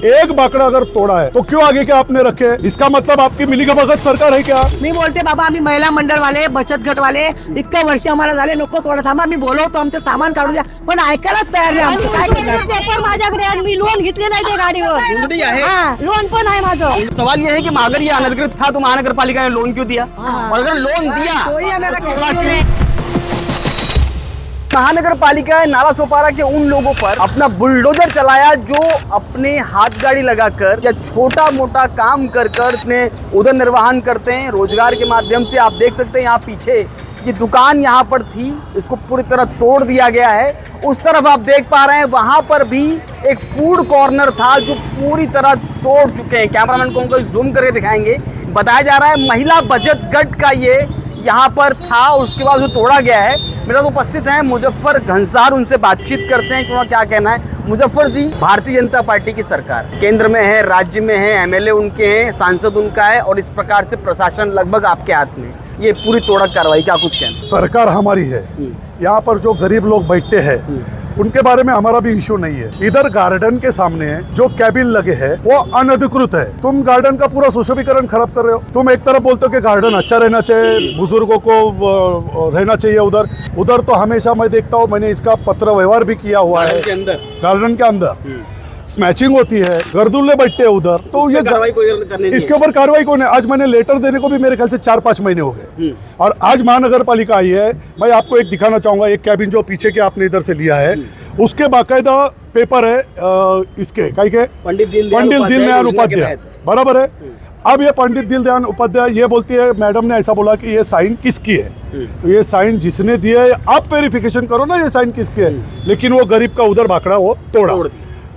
एक बाकड़ा अगर तोड़ा है तो क्यों आगे क्या आपने रखे? इसका मतलब आपकी मिलीभगत सरकार है क्या? मी बोलते बाबा आम्ही महिला मंडळ वाले बचत गट वाले इतके वर्ष आम्हाला झाले नको तोडा थांबा मी बोलवतो आमचं सामान काढू द्या पण ऐकायलाच तयार नाही आमचं काय करणार? पेपर माझ्याकडे आहे, मी लोन घेतले नाही ते गाडीवर नोंदणी आहे हा लोन पण आहे माझं. सवाल ये है कि अगर ये अनधिकृत था तो महानगर पालिका ने लोन क्यों दिया और अगर लोन दिया कोई आम्हाला तो काय क्यों? महानगर पालिका ने नाला सोपारा के उन लोगों पर अपना बुलडोजर चलाया जो अपने हाथ गाड़ी लगाकर या छोटा मोटा काम कर कर अपने उदर निर्वाहन करते हैं रोजगार के माध्यम से। आप देख सकते हैं यहाँ पीछे ये दुकान यहाँ पर थी, इसको पूरी तरह तोड़ दिया गया है। उस तरफ आप देख पा रहे हैं वहाँ पर भी एक फूड कॉर्नर था जो पूरी तरह तोड़ चुके हैं। कैमरामैन को उनको जूम करके दिखाएंगे। बताया जा रहा है महिला बचत गट का ये यहाँ पर था, उसके बाद जो तोड़ा गया है। मेरा तो उपस्थित है मुजफ्फर घनसार, उनसे बातचीत करते हैं कि वहाँ क्या कहना है। मुजफ्फर जी, भारतीय जनता पार्टी की सरकार केंद्र में है, राज्य में है, एमएलए उनके हैं, सांसद उनका है और इस प्रकार से प्रशासन लगभग आपके हाथ में, ये पूरी तोड़ा कार्रवाई क्या कुछ कहना? सरकार हमारी है, यहाँ पर जो गरीब लोग बैठते हैं उनके बारे में हमारा भी इशू नहीं है। इधर गार्डन के सामने जो कैबिन लगे हैं वो अनधिकृत है। तुम गार्डन का पूरा सुशोभीकरण खराब कर रहे हो। तुम एक तरफ बोलते हो कि गार्डन अच्छा रहना चाहिए, बुजुर्गों को रहना चाहिए उधर तो हमेशा मैं देखता हूँ, मैंने इसका पत्र व्यवहार भी किया हुआ है। गार्डन के अंदर स्मैचिंग होती है, गर्दुल्ले बैठते हैं उधर, तो ये इसके ऊपर कार्रवाई कौन है? आज मैंने लेटर देने को भी मेरे ख्याल से 4-5 महीने हो गए और आज महानगर पालिका आई है। मैं आपको एक दिखाना चाहूंगा, एक कैबिन जो पीछे के आपने इधर से लिया है उसके बाकायदा पेपर है इसके के पंडित दीनदयाल उपाध्याय, बराबर है। अब ये पंडित दीनदयाल उपाध्याय ये बोलती है, मैडम ने ऐसा बोला कि ये साइन किसकी है, तो ये साइन जिसने दिया है आप वेरिफिकेशन करो ना ये साइन किसकी है। लेकिन वो गरीब का उधर बाकड़ा वो तोड़ा,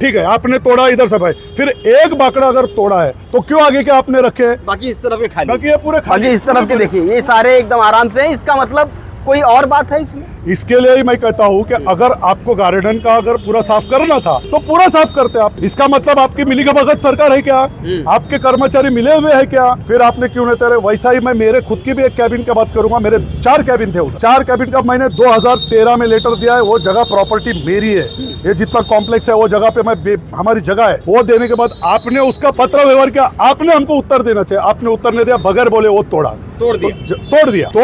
ठीक है, आपने तोड़ा इधर सब है। फिर एक बाकड़ा अगर तोड़ा है तो क्यों आगे क्या आपने रखे? बाकी इस तरफ के खाली, बाकी ये पूरे बाकी इस तरफ के देखिए ये सारे एकदम आराम से हैं। इसका मतलब कोई और बात है इसमें? इसके लिए ही मैं कहता हूँ कि अगर आपको गार्डन का अगर पूरा साफ करना था तो पूरा साफ करते आप। इसका मतलब आपकी मिलीभगत सरकार है क्या? आपके कर्मचारी मिले हुए हैं क्या? फिर आपने क्यों नहीं तेरे? वैसा ही मैं मेरे खुद की भी एक कैबिन की बात करूंगा। मेरे 4 कैबिन थे उधर, 4 कैबिन का मैंने 2013 में लेटर दिया है। वो जगह प्रॉपर्टी मेरी है, ये जितना कॉम्प्लेक्स है वो जगह पे मैं हमारी जगह है। वो देने के बाद आपने उसका पत्र व्यवहार किया, आपने हमको उत्तर देना चाहिए, आपने उत्तर नहीं दिया, बगैर बोले वो तोड़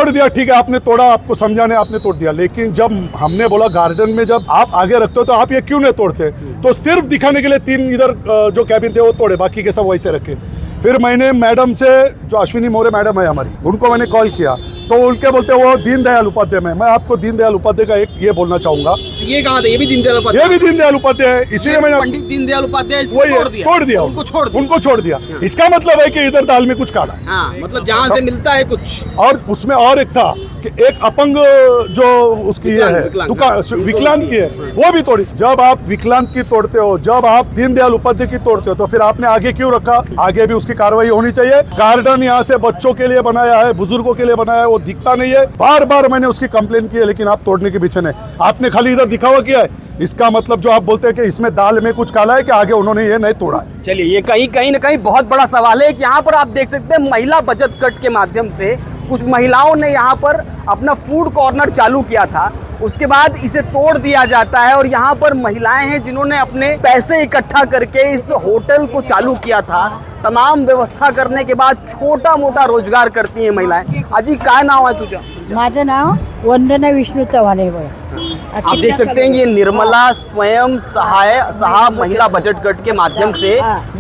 दिया। ठीक है, आपने तोड़ा, आपको समझाने आपने तोड़ दिया। लेकिन जब हमने बोला गार्डन में जब आप आगे रखते हो तो आप ये क्यों नहीं तोड़ते? तो सिर्फ दिखाने के लिए 3 इधर जो कैबिन थे वो तोड़े, बाकी के सब वैसे रखे। फिर मैंने मैडम से, जो अश्विनी मौर्य मैडम है हमारी, उनको मैंने कॉल किया तो उनके बोलते वो दीनदयाल उपाध्याय में। मैं आपको दीनदयाल उपाध्याय का एक ये बोलना चाहूंगा, ये कहाँ था? ये भी दीनदयाल उपाध्याय, ये भी दीनदयाल उपाध्याय है, इसीलिए मैंने पंडित दीनदयाल उपाध्याय तोड़ दिया, उनको छोड़ दिया। इसका मतलब है कि इधर दाल में कुछ काला है। हाँ, मतलब जहाँ से मिलता है कुछ। और उसमें और एक था कि एक अपंग जो उसकी ये है दुकान विकलांग की है वो भी तोड़ी। जब आप विकलांग की तोड़ते हो, जब आप दीनदयाल उपाध्याय की तोड़ते हो तो फिर आपने आगे क्यों रखा? आगे भी उसकी कार्रवाई होनी चाहिए। गार्डन यहाँ से बच्चों के लिए बनाया है, बुजुर्गों के लिए बनाया है, वो दिखता नहीं है। बार मैंने उसकी कंप्लेन की है, लेकिन आप तोड़ने के पीछे नहीं, आपने खाली इधर दिखावा किया है। इसका मतलब जो आप बोलते हैं कि इसमें दाल में कुछ काला है कि आगे उन्होंने ये नहीं तोड़ा है। चलिए, ये कहीं न कहीं बहुत बड़ा सवाल है कि यहाँ पर आप देख सकते हैं महिला बचत गट के माध्यम से कुछ महिलाओं ने यहाँ पर अपना फूड कॉर्नर चालू किया था, उसके बाद इसे तोड़ दिया जाता है। और यहाँ पर महिलाएं हैं जिन्होंने अपने पैसे इकट्ठा करके इस होटल को चालू किया था। तमाम व्यवस्था करने के बाद छोटा मोटा रोजगार करती हैं महिलाएं। आजी काय नाव आहे तुझं? माझं नाव वंदना विष्णू चव्हाण आहे बघा। आप देख सकते हैं ये निर्मला स्वयं सहाय महिला बचत गट के माध्यम से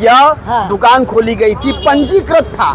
यह दुकान खोली गई थी, पंजीकृत था।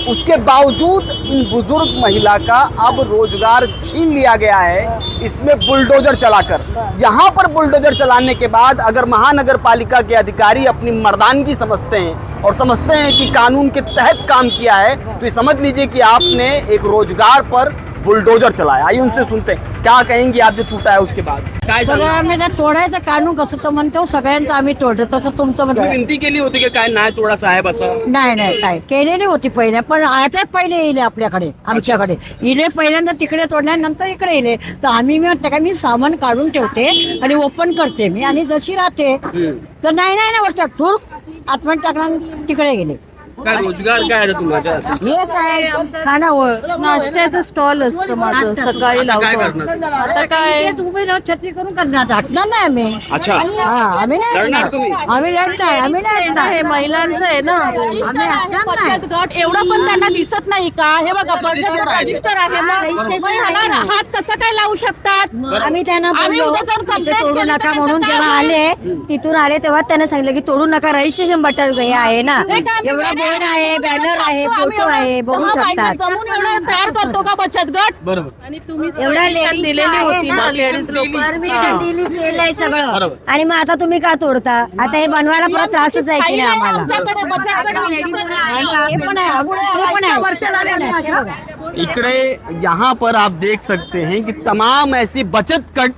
उसके बावजूद इन बुजुर्ग महिला का अब रोजगार छीन लिया गया है, इसमें बुलडोजर चलाकर। यहाँ पर बुलडोजर चलाने के बाद अगर महानगर पालिका के अधिकारी अपनी मर्दानगी समझते हैं और समझते हैं कि कानून के तहत काम किया है, तो ये समझ लीजिए कि आपने एक रोजगार पर बुलडोजर चलाया। आइए उनसे सुनते हैं क्या कहेंगी आप जो टूटा है उसके बाद। काय सांगू? आम्ही ना तोडायचं कानून कसं तर म्हणतो सगळ्यांचं आम्ही तोडतो तसं तुमचं तुम्ही म्हणतो विनंती केली होती की काय नाही तोडा साहेब असं? नाही काय केलेली होती पहिले, पण आताच पहिले येले आपल्याकडे आमच्याकडे इले पहिल्यांदा तिकडे तोडल्यानंतर इकडे येले तर आम्ही म्हणते का मी सामान काढून ठेवते आणि ओपन करते मी आणि जशी राहते तर नाही वाटतं ठूर आतमध्ये टाकला तिकडे गेले काय रोजगार काय आहे तुमच्या? हे काय खानावळ नाश्त्याचं स्टॉल असतं माझं, सकाळी काय लावतो. करणार? आता काय तेच उभे राहून छत्री करून करणार हटणार नाही आम्ही. अच्छा, हा, आम्ही नाही लढणार हटणार. तुम्ही? आम्ही लढणार, आम्ही नाही हटणार. हे महिलांचं आहे ना. आम्ही हटणार नाही. बचत गट एवढं पण त्यांना दिसत नाही का? हे बघा बचत गट रजिस्टर आहे मग ह्याला हात कसं काय लावू शकतात? आम्ही त्यांना आम्ही बोललो उद्या जाऊन तिथे complaint तोडू केली नका तर म्हणून त्याचं जेव्हा काय आले तिथून आले तेव्हा त्यांना सांगितलं की तोडू नका, रजिस्ट्रेशन बटन हे आहे ना, एवढा बोर्ड आहे, बॅनर आहे, फोटो आहे, बघू शकतात. जमून एवढं तयार करतो का बचत गट? बरोबर. एवढा Permission दिलेली होती ना, ladies लोक. परमिशन दिली, केलंय सगळं. बरोबर. आणि मग आता तुम्ही का तोडता? आता हे बनवायला परत त्रासच आहे की नाही आम्हाला? आमच्याकडे बचत गट हे पण आहे, हे पण आहे. इकडे यहाँ पर आप देख सकते हैं कि तमाम ऐसी बचत कट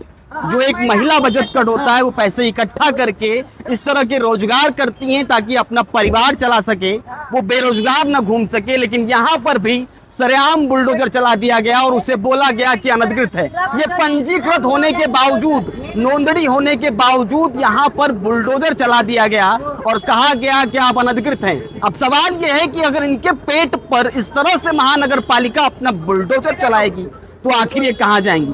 जो एक महिला बचत कट होता है वो पैसे इकट्ठा करके इस तरह के रोजगार करती हैं ताकि अपना परिवार चला सके, वो बेरोजगार न घूम सके। लेकिन यहाँ पर भी सरेआम बुलडोजर चला दिया गया और उसे बोला गया कि अनधिकृत है। ये पंजीकृत होने के बावजूद, नोंदणी होने के बावजूद यहाँ पर बुलडोजर चला दिया गया और कहा गया कि आप अनधिकृत हैं। अब सवाल ये है कि अगर इनके पेट पर इस तरह से महानगर पालिका अपना बुलडोजर चलाएगी तो आखिर ये कहाँ जाएंगी?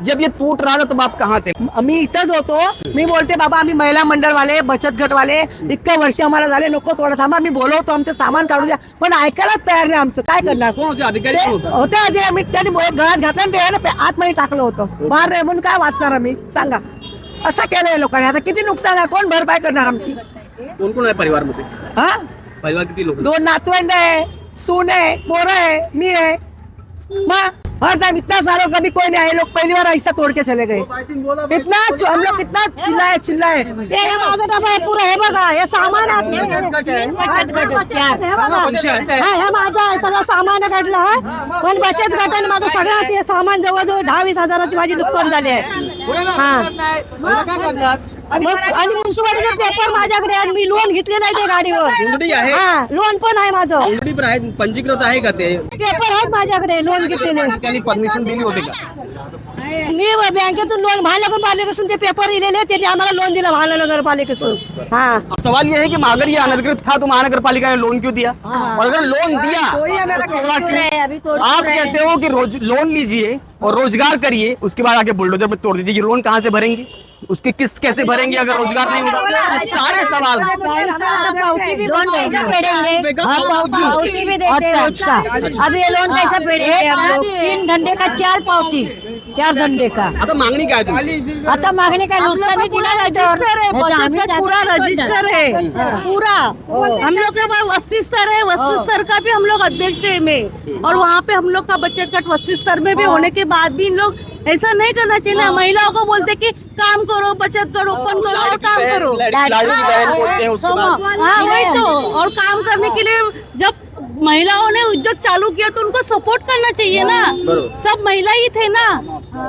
जब ये टूट रहा था तब आप कहाँ थे? मी इथंच होतो. मी बोलते बाबा आम्ही महिला मंडळवाले बचत गटवाले इतकं वर्ष आम्हाला झाले, नको तोडा, थांबा. मी बोलवतो आमचं सामान काढू द्या, पण ऐकायलाच तयार नाही. आमचं काय करणार? कोण होते अधिकारी? कोण होते? होते आधी आम्ही त्यांनी गळ्यात घातलं आणि ते आतमध्ये टाकलं होतं. बाहेर नाही म्हणून काय वाचणार आम्ही? सांगा. असं केलंय लोकांनी. आता किती नुकसान आहे, कोण भरपाई करणार आमची? कोण कोण आहे परिवार मध्ये? हा, परिवार किती लोक? 2 नातवंड आहे, सून आहे, पोरं आहे, मी आहे. मग हर टाइम इतना सारा कभी कोई नहीं आए. लोग पहली बार ऐसा तोड़ के चले गए. इतना हम लोग कितना चिल्लाए. हे माझा डबा आहे पुरा, हे बघा, हे सामान आहे. हे माझं आहे, सगळं सामान काढलं आहे. पण बचत गटाने माझं सगळं ते सामान जवळजवळ 10-20 हजाराची माझी नुकसान झाले आहे. हा, आणि म्युन्सिपालिटीचे पेपर माझ्याकडे आहे. मी लोन घेतलेलं आहे ते गाडीवर. नोंदणी आहे? हा, लोन पण आहे माझं. नोंदणी पण आहे, पंजीकृत आहे का ते? पेपर आहेत माझ्याकडे लोन घेतलेले. त्यांनी परमिशन दिली होती का? मी बँकेतून लोन महानगरपालिकेतून ते पेपर दिलेले, त्यांनी आम्हाला लोन दिलं महानगरपालिकेतून. हा, अब सवाल ये है कि अगर ये अनधिकृत था तो महानगर पालिका ने लोन क्यों दिया? और अगर लोन दिया तो तोड़ा क्यों? आप कहते हो कि लोन लीजिए और रोजगार करिए, उसके बाद आके बुलडोजर में तोड़ दीजिए। ये लोन कहाँ से भरेंगे? उसकी किस्त कैसे भरेंगे अगर रोजगार नहीं होगा? ये सारे सवाल लोन कैसे फेडेंगे? हाँ, पावती भी देते हैं रोज का. अभी ये लोन कैसा फेडेंगे हम लोग? 3 घंटे का 4 पावती, 4 घंटे का. आता मागणी काय तुमची? आता मागणी काय नुसतं पूरा रजिस्टर है, बचत गट पूरा रजिस्टर है पूरा. हम लोग के पास वस्ती स्तर है, वस्ती स्तर का भी हम लोग अध्यक्ष है में, और वहाँ पे हम लोग का बचत गट वस्ती स्तर में भी होने के बाद भी इन लोग ऐसा नहीं करना चाहिए ना. महिलाओं को बोलते कि काम करो, बचत करो, ओपन करो और काम करो. लाडली बहन बोलते हैं उसके बाद। हाँ, वही तो. और काम करने के लिए जब महिलाओं ने उद्योग चालू किया तो उनको सपोर्ट करना चाहिए ना. सब महिला ही थे ना,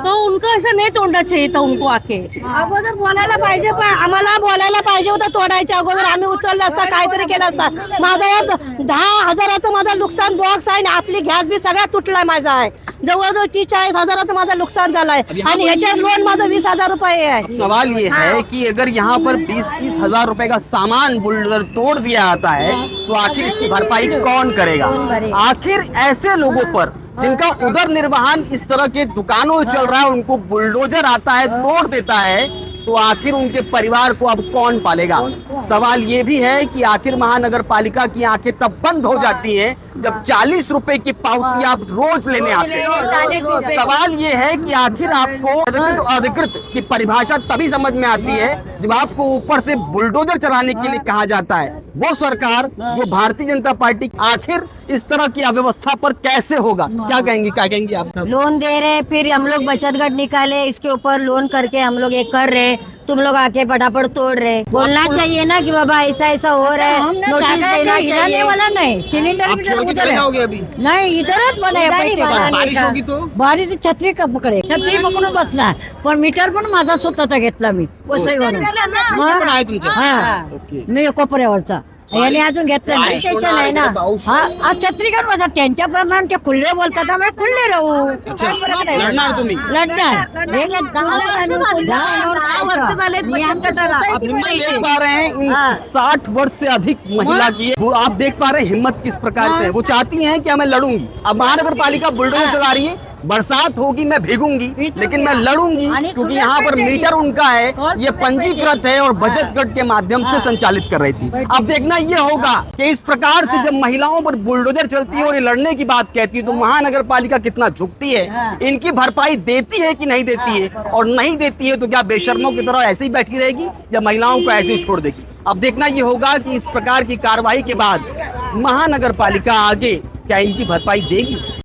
तो उनको ऐसा नहीं तोड़ना चाहिए था उनको आके. अगोदर बोलायला पाहिजे, पण आम्हाला बोलायला पाहिजे होतं. तोडायच्या अगोदर आम्ही उचललं असता, काहीतरी केलं असता. माझा या 10 हजाराचं माझं नुकसान बॉक्स आहे आणि आतली गॅस बी सगळा तुटलाय माझा आहे. जवळजवळ 30-40 हजाराचं माझं नुकसान झालंय आणि ह्याच्यावर लोन माझं 20,000 रुपये आहे. सवाल ये है कि अगर यहाँ पर 20-30 हजार रुपए का सामान बुलडोजर तोड़ दिया जाता है तो आखिर इसकी भरपाई कौन करेगा? आखिर ऐसे लोगों पर जिनका उदर निर्वाहन इस तरह के दुकानों से चल रहा है, उनको बुलडोजर आता है, तोड़ देता है, तो आखिर उनके परिवार को अब कौन पालेगा? सवाल ये भी है कि आखिर महानगर पालिका की आंखें तब बंद हो जाती है जब 40 रुपए की पावती आप रोज लेने आते हैं। सवाल ये है कि आखिर आपको अधिकृत और अधिकृत की परिभाषा तभी समझ में आती है जब आपको ऊपर से बुलडोजर चलाने के लिए कहा जाता है। वो सरकार जो भारतीय जनता पार्टी, आखिर इस तरह की अव्यवस्था पर कैसे होगा? क्या कहेंगी आप सब? लोन दे रहे, फिर हम लोग बचत गट निकाले, इसके ऊपर लोन करके हम लोग ये कर रहे, तुम लोग आके फटाफट तोड़ रहे. बोलना चाहिए ना कि बाबा ऐसा ऐसा हो रहा है, नोटिस देना चाहिए. वाला नहीं, सिलेंडर आप छोड़ के चले जाओगे अभी? नहीं, इधरच बारिश होगी तो? बारीची छत्री का पकडे, छत्री पकडून बसणार. पण मीटर पण माझा स्वतःचा घेतला मी वसईवरून. पण आहे तुमच्या? हा, ओके. मी कोपऱ्यावरचा. याने अजून घेतलं नाही स्टेशन आहे ना हा छत्रीगड माझा त्यांच्या प्रमाण ते खुल्ले बोलतात आम्ही खुल्ले राहू लढणार तुम्ही लढणार हे काय 10 वर्ष झाले बचत गटाला. आप हिम्मत देख पा रहे हैं इन 60 वर्ष से अधिक महिला की वो आप देख पा रहे हैं हिम्मत किस प्रकार से है। वो चाहती हैं कि मैं लड़ूंगी। अब महानगर पालिका बुलडोजर चला रही है, बरसात होगी मैं भीगूंगी लेकिन मैं लड़ूंगी क्योंकि यहाँ पर मीटर उनका है, ये पंजीकृत है और बचत गट के माध्यम से संचालित कर रही थी। अब देखना ये होगा कि इस प्रकार से जब महिलाओं पर बुलडोजर चलती है और ये लड़ने की बात कहती है तो महानगर पालिका कितना झुकती है, इनकी भरपाई देती है कि नहीं देती है, और नहीं देती है तो क्या बेशर्मों की तरह ऐसे ही बैठी रहेगी या महिलाओं को ऐसे ही छोड़ देगी। अब देखना ये होगा कि इस प्रकार की कार्रवाई के बाद महानगर पालिका आगे क्या इनकी भरपाई देगी।